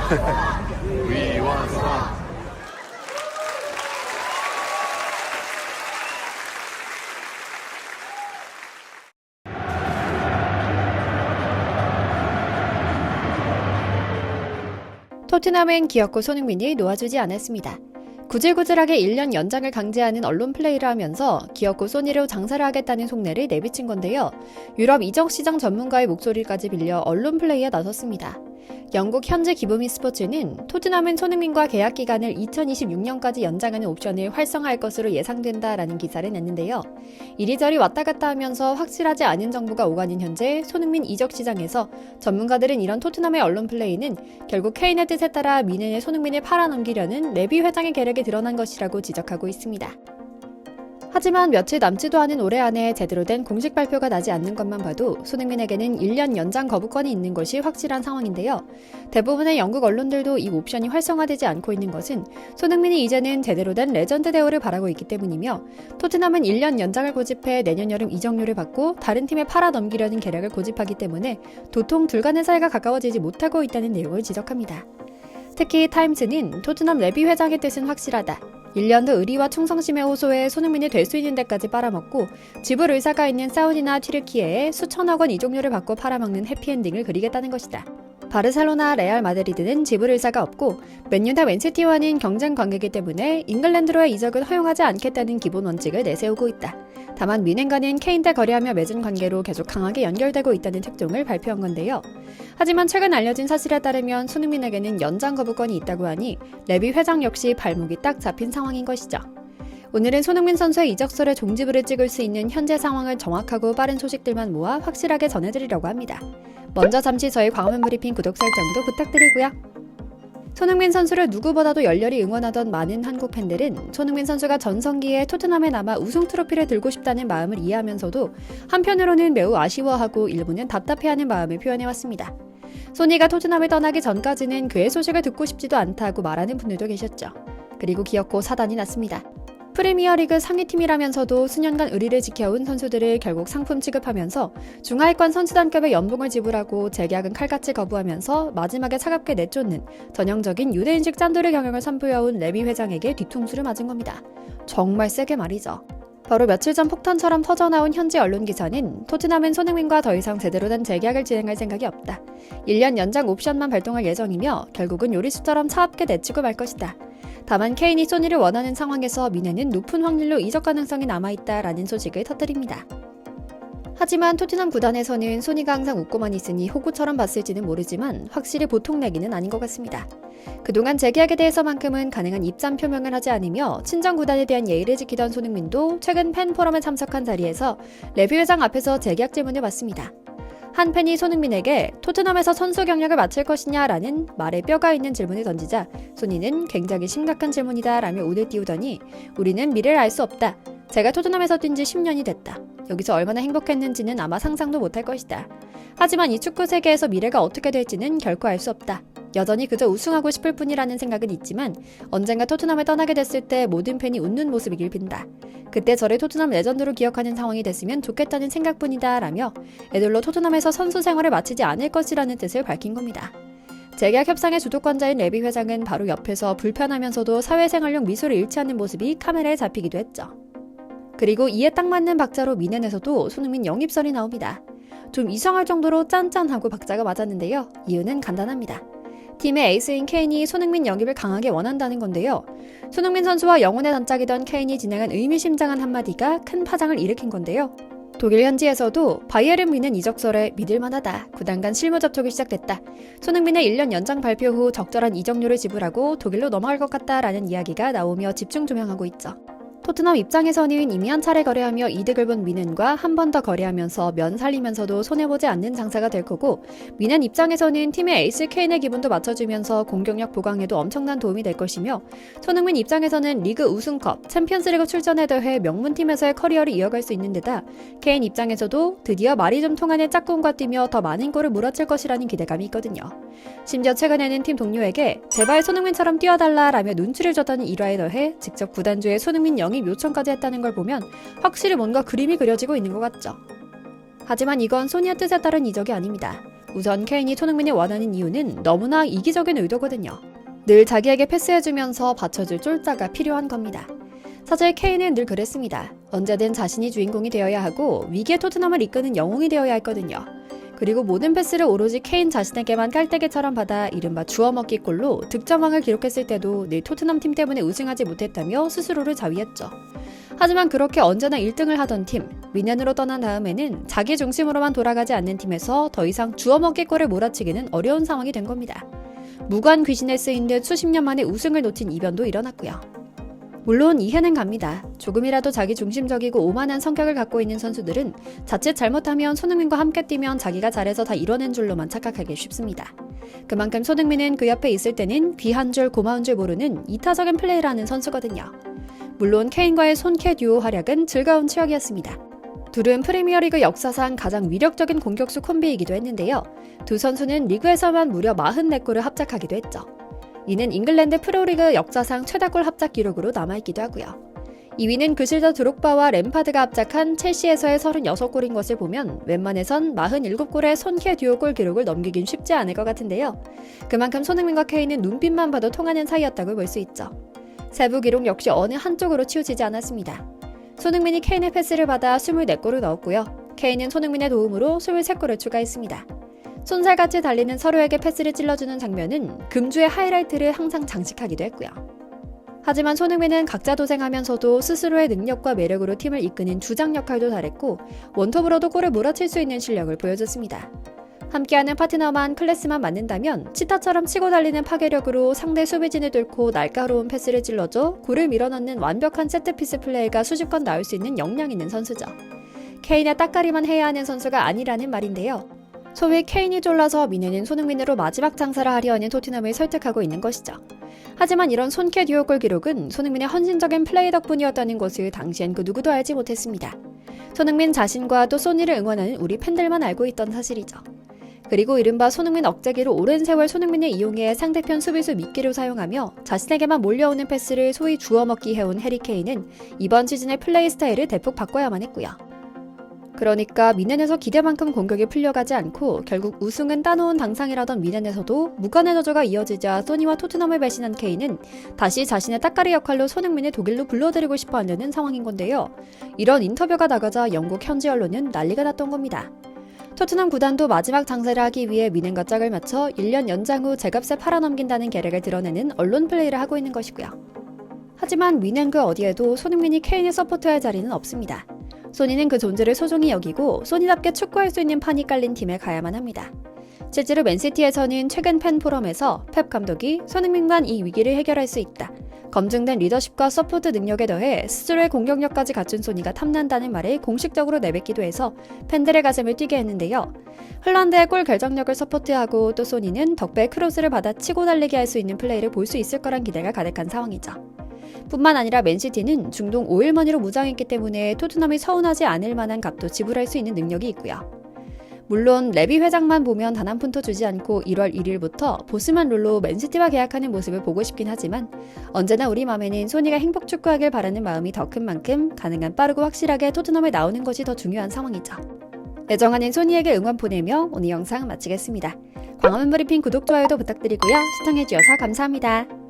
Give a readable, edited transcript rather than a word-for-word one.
We want some. 토트넘은 기어코 손흥민이 놓아주지 않았습니다. 구질구질하게 1년 연장을 강제하는 언론 플레이를 하면서 기어코 소니로 장사를 하겠다는 속내를 내비친 건데요. 유럽 이적 시장 전문가의 목소리까지 빌려 언론 플레이에 나섰습니다. 영국 현지 기브미 스포츠는 토트넘은 손흥민과 계약 기간을 2026년까지 연장하는 옵션을 활성화할 것으로 예상된다라는 기사를 냈는데요. 이리저리 왔다 갔다 하면서 확실하지 않은 정보가 오가는 현재 손흥민 이적 시장에서 전문가들은 이런 토트넘의 언론 플레이는 결국 케인의 뜻에 따라 미넨의 손흥민을 팔아넘기려는 레비 회장의 계략이 드러난 것이라고 지적하고 있습니다. 하지만 며칠 남지도 않은 올해 안에 제대로 된 공식 발표가 나지 않는 것만 봐도 손흥민에게는 1년 연장 거부권이 있는 것이 확실한 상황인데요. 대부분의 영국 언론들도 이 옵션이 활성화되지 않고 있는 것은 손흥민이 이제는 제대로 된 레전드 대우를 바라고 있기 때문이며 토트넘은 1년 연장을 고집해 내년 여름 이적료를 받고 다른 팀에 팔아넘기려는 계략을 고집하기 때문에 도통 둘 간의 사이가 가까워지지 못하고 있다는 내용을 지적합니다. 특히 타임스는 토트넘 레비 회장의 뜻은 확실하다. 1년 더 의리와 충성심에 호소해 손흥민이 될 수 있는 데까지 빨아먹고 지불 의사가 있는 사우디나 튀르키예에 수천억 원 이적료를 받고 팔아먹는 해피엔딩을 그리겠다는 것이다. 바르셀로나, 레알 마드리드는 지불 의사가 없고 맨유나 맨시티와는 경쟁 관계이기 때문에 잉글랜드로의 이적은 허용하지 않겠다는 기본 원칙을 내세우고 있다. 다만 미넨과는 케인과 거래하며 맺은 관계로 계속 강하게 연결되고 있다는 특종을 발표한 건데요. 하지만 최근 알려진 사실에 따르면 손흥민에게는 연장 거부권이 있다고 하니 레비 회장 역시 발목이 딱 잡힌 상황인 것이죠. 오늘은 손흥민 선수의 이적설에 종지부를 찍을 수 있는 현재 상황을 정확하고 빠른 소식들만 모아 확실하게 전해드리려고 합니다. 먼저 잠시 저희 광화문 브리핑 구독 설정도 부탁드리고요. 손흥민 선수를 누구보다도 열렬히 응원하던 많은 한국 팬들은 손흥민 선수가 전성기에 토트넘에 남아 우승 트로피를 들고 싶다는 마음을 이해하면서도 한편으로는 매우 아쉬워하고 일부는 답답해하는 마음을 표현해왔습니다. 소니가 토트넘을 떠나기 전까지는 그의 소식을 듣고 싶지도 않다고 말하는 분들도 계셨죠. 그리고 기어코 사단이 났습니다. 프리미어리그 상위팀이라면서도 수년간 의리를 지켜온 선수들을 결국 상품 취급하면서 중하위권 선수단급의 연봉을 지불하고 재계약은 칼같이 거부하면서 마지막에 차갑게 내쫓는 전형적인 유대인식 짠돌이 경영을 선보여온 레비 회장에게 뒤통수를 맞은 겁니다. 정말 세게 말이죠. 바로 며칠 전 폭탄처럼 터져나온 현지 언론 기사는 토트넘은 손흥민과 더 이상 제대로 된 재계약을 진행할 생각이 없다. 1년 연장 옵션만 발동할 예정이며 결국은 요리수처럼 차갑게 내치고 말 것이다. 다만 케인이 소니를 원하는 상황에서 미넨은 높은 확률로 이적 가능성이 남아있다라는 소식을 터뜨립니다. 하지만 토트넘 구단에서는 소니가 항상 웃고만 있으니 호구처럼 봤을지는 모르지만 확실히 보통 내기는 아닌 것 같습니다. 그동안 재계약에 대해서만큼은 가능한 입장 표명을 하지 않으며 친정 구단에 대한 예의를 지키던 손흥민도 최근 팬 포럼에 참석한 자리에서 레비 회장 앞에서 재계약 질문을 받습니다. 한 팬이 손흥민에게 토트넘에서 선수 경력을 마칠 것이냐라는 말에 뼈가 있는 질문을 던지자 소니는 굉장히 심각한 질문이다 라며 웃을 띄우더니 우리는 미래를 알 수 없다. 제가 토트넘에서 뛴 지 10년이 됐다. 여기서 얼마나 행복했는지는 아마 상상도 못할 것이다. 하지만 이 축구 세계에서 미래가 어떻게 될지는 결코 알 수 없다. 여전히 그저 우승하고 싶을 뿐이라는 생각은 있지만 언젠가 토트넘을 떠나게 됐을 때 모든 팬이 웃는 모습이길 빈다. 그때 저를 토트넘 레전드로 기억하는 상황이 됐으면 좋겠다는 생각뿐이다 라며 애들로 토트넘에서 선수 생활을 마치지 않을 것이라는 뜻을 밝힌 겁니다. 재계약 협상의 주도권자인 레비 회장은 바로 옆에서 불편하면서도 사회생활용 미소를 잃지 않는 모습이 카메라에 잡히기도 했죠. 그리고 이에 딱 맞는 박자로 미넨에서도 손흥민 영입설이 나옵니다. 좀 이상할 정도로 짠짠하고 박자가 맞았는데요. 이유는 간단합니다. 팀의 에이스인 케인이 손흥민 영입을 강하게 원한다는 건데요. 손흥민 선수와 영혼의 단짝이던 케인이 진행한 의미심장한 한마디가 큰 파장을 일으킨 건데요. 독일 현지에서도 바이에른 뮌헨 이적설에 믿을만하다. 구단 간 실무 접촉이 시작됐다. 손흥민의 1년 연장 발표 후 적절한 이적료를 지불하고 독일로 넘어갈 것 같다라는 이야기가 나오며 집중 조명하고 있죠. 토트넘 입장에서는 이미 한 차례 거래하며 이득을 본 미넨과 한 번 더 거래하면서 면 살리면서도 손해보지 않는 장사가 될 거고 미넨 입장에서는 팀의 에이스 케인의 기분도 맞춰주면서 공격력 보강에도 엄청난 도움이 될 것이며 손흥민 입장에서는 리그 우승컵, 챔피언스리그 출전에 더해 명문팀에서의 커리어를 이어갈 수 있는 데다 케인 입장에서도 드디어 말이 좀 통하는 짝꿍과 뛰며 더 많은 골을 몰아칠 것이라는 기대감이 있거든요. 심지어 최근에는 팀 동료에게 제발 손흥민처럼 뛰어달라라며 눈치를 줬다는 일화에 더해 직접 구단주의 손흥민 영입 요청까지 했다는 걸 보면 확실히 뭔가 그림이 그려지고 있는 것 같죠. 하지만 이건 소니의 뜻에 따른 이적이 아닙니다. 우선 케인이 손흥민이 원하는 이유는 너무나 이기적인 의도거든요. 늘 자기에게 패스해주면서 받쳐줄 쫄자가 필요한 겁니다. 사실 케인은 늘 그랬습니다. 언제든 자신이 주인공이 되어야 하고 위기의 토트넘을 이끄는 영웅이 되어야 했거든요. 그리고 모든 패스를 오로지 케인 자신에게만 깔때기처럼 받아 이른바 주워먹기 골로 득점왕을 기록했을 때도 늘 토트넘 팀 때문에 우승하지 못했다며 스스로를 자위했죠. 하지만 그렇게 언제나 1등을 하던 팀, 미넨으로 떠난 다음에는 자기 중심으로만 돌아가지 않는 팀에서 더 이상 주워먹기 골을 몰아치기는 어려운 상황이 된 겁니다. 무관 귀신에 쓰인 듯 수십 년 만에 우승을 놓친 이변도 일어났고요. 물론 이해는 갑니다. 조금이라도 자기 중심적이고 오만한 성격을 갖고 있는 선수들은 자칫 잘못하면 손흥민과 함께 뛰면 자기가 잘해서 다 이뤄낸 줄로만 착각하기 쉽습니다. 그만큼 손흥민은 그 옆에 있을 때는 귀한 줄 고마운 줄 모르는 이타적인 플레이를 하는 선수거든요. 물론 케인과의 손캐 듀오 활약은 즐거운 추억이었습니다. 둘은 프리미어리그 역사상 가장 위력적인 공격수 콤비이기도 했는데요. 두 선수는 리그에서만 무려 44골을 합작하기도 했죠. 이는 잉글랜드 프로리그 역사상 최다골 합작 기록으로 남아있기도 하고요. 2위는 그 시절 드록바와 램파드가 합작한 첼시에서의 36골인 것을 보면 웬만해선 47골의 손캐 듀오 골 기록을 넘기긴 쉽지 않을 것 같은데요. 그만큼 손흥민과 케인은 눈빛만 봐도 통하는 사이였다고 볼 수 있죠. 세부 기록 역시 어느 한쪽으로 치우치지 않았습니다. 손흥민이 케인의 패스를 받아 24골을 넣었고요. 케인은 손흥민의 도움으로 23골을 추가했습니다. 손살같이 달리는 서로에게 패스를 찔러주는 장면은 금주의 하이라이트를 항상 장식하기도 했고요. 하지만 손흥민은 각자 도생하면서도 스스로의 능력과 매력으로 팀을 이끄는 주장 역할도 잘했고 원톱으로도 골을 몰아칠 수 있는 실력을 보여줬습니다. 함께하는 파트너만 클래스만 맞는다면 치타처럼 치고 달리는 파괴력으로 상대 수비진을 뚫고 날카로운 패스를 찔러줘 골을 밀어넣는 완벽한 세트피스 플레이가 수십 건 나올 수 있는 역량 있는 선수죠. 케인의 따까리만 해야 하는 선수가 아니라는 말인데요. 소위 케인이 졸라서 미네는 손흥민으로 마지막 장사를 하려 하는 토트넘을 설득하고 있는 것이죠. 하지만 이런 손캐 듀오골 기록은 손흥민의 헌신적인 플레이 덕분이었다는 것을 당시엔 그 누구도 알지 못했습니다. 손흥민 자신과 또 소니를 응원하는 우리 팬들만 알고 있던 사실이죠. 그리고 이른바 손흥민 억제기로 오랜 세월 손흥민을 이용해 상대편 수비수 미끼로 사용하며 자신에게만 몰려오는 패스를 소위 주워먹기 해온 해리 케인은 이번 시즌의 플레이 스타일을 대폭 바꿔야만 했고요. 그러니까 미넨에서 기대만큼 공격이 풀려가지 않고 결국 우승은 따놓은 당상이라던 미넨에서도 무관의 저조가 이어지자 소니와 토트넘을 배신한 케인은 다시 자신의 따까리 역할로 손흥민을 독일로 불러들이고 싶어 하려는 상황인 건데요. 이런 인터뷰가 나가자 영국 현지 언론은 난리가 났던 겁니다. 토트넘 구단도 마지막 장사를 하기 위해 미넨과 짝을 맞춰 1년 연장 후 제값에 팔아넘긴다는 계략을 드러내는 언론 플레이를 하고 있는 것이고요. 하지만 미넨 그 어디에도 손흥민이 케인을 서포트할 자리는 없습니다. 소니는 그 존재를 소중히 여기고 소니답게 축구할 수 있는 판이 깔린 팀에 가야만 합니다. 실제로 맨시티에서는 최근 팬 포럼에서 펩 감독이 손흥민만 이 위기를 해결할 수 있다. 검증된 리더십과 서포트 능력에 더해 스스로의 공격력까지 갖춘 소니가 탐난다는 말을 공식적으로 내뱉기도 해서 팬들의 가슴을 뛰게 했는데요. 헐란드의 골 결정력을 서포트하고 또 소니는 덕배의 크로스를 받아 치고 달리게 할 수 있는 플레이를 볼 수 있을 거란 기대가 가득한 상황이죠. 뿐만 아니라 맨시티는 중동 오일머니로 무장했기 때문에 토트넘이 서운하지 않을 만한 값도 지불할 수 있는 능력이 있고요. 물론 레비 회장만 보면 단 한 푼도 주지 않고 1월 1일부터 보스만 롤로 맨시티와 계약하는 모습을 보고 싶긴 하지만 언제나 우리 맘에는 소니가 행복 축구하길 바라는 마음이 더 큰 만큼 가능한 빠르고 확실하게 토트넘에 나오는 것이 더 중요한 상황이죠. 애정하는 소니에게 응원 보내며 오늘 영상 마치겠습니다. 광화문 브리핑 구독, 좋아요도 부탁드리고요. 시청해주셔서 감사합니다.